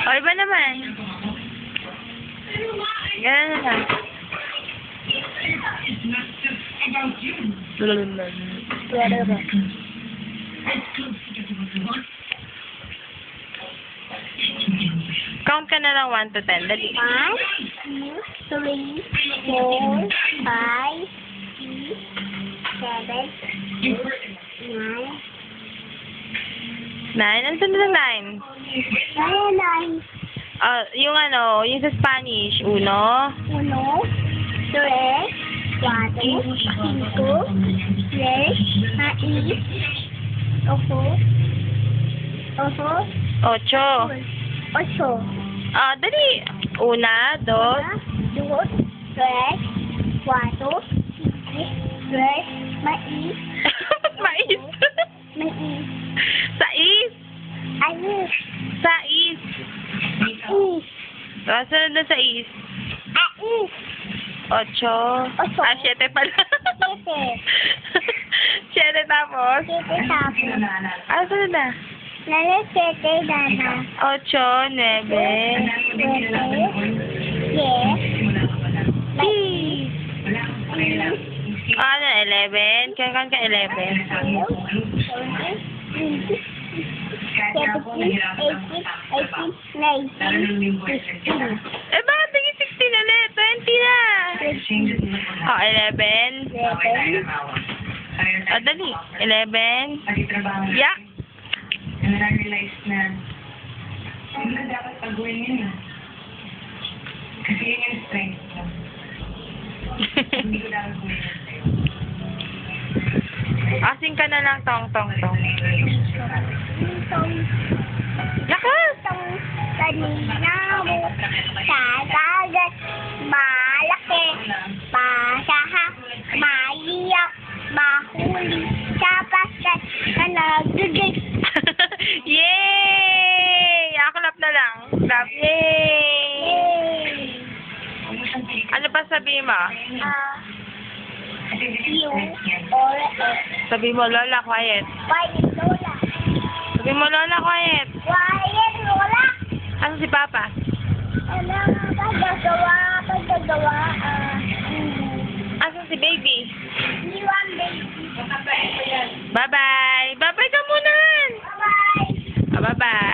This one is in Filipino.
O, iba naman. Ganun na lang. Count ka na lang 1 to 10. Dali. 1, 2, 3, 4, 5, 6, 7, 8, 9. 9? Ano na lang 9? 9. Yung yung sa Spanish. 1. 1, 2, 3, 4, 5, 6, 7, 8, 8. 8, 8. Dali. 1, 2. 2, 3, 4, 5, 6, 7, 8. Mais. Mais. Sais. Ayos. Sais. Is. Sunod na sais. Ais. 8. 8. 7 pala. 7 tapos? 7 tapos. Sunod na? Lalo 7 dana. 8, 9. 10. 11? Kailan ka 11? 17, 18, 19, 20. Bakit naging 16 ulit? 20 na. 11. 7. Dali. 11. Yak. Na-realize na hindi na dapat pag-uwin yun ah. Kasi yun yung strength ko. Hindi ko dapat gawin yun sa'yo. Asing ka na lang, tong. Lakas! Kanina mo sa dagat, malaki, pasaha, maiyak, mahuli, sa paskat, na nagdudit. Yay! Clap na lang. Clap. Yay! Ano pa sabihin mo? You or Sabihin mo, Lola, quiet. Quiet Lola. Sabihin mo, Lola, quiet. Quiet Lola. Ano si Papa? Ano nga pagagawa, Asan si Baby? iwan baby. Bye-bye. Bye-bye ka muna. Bye-bye. Bye-bye.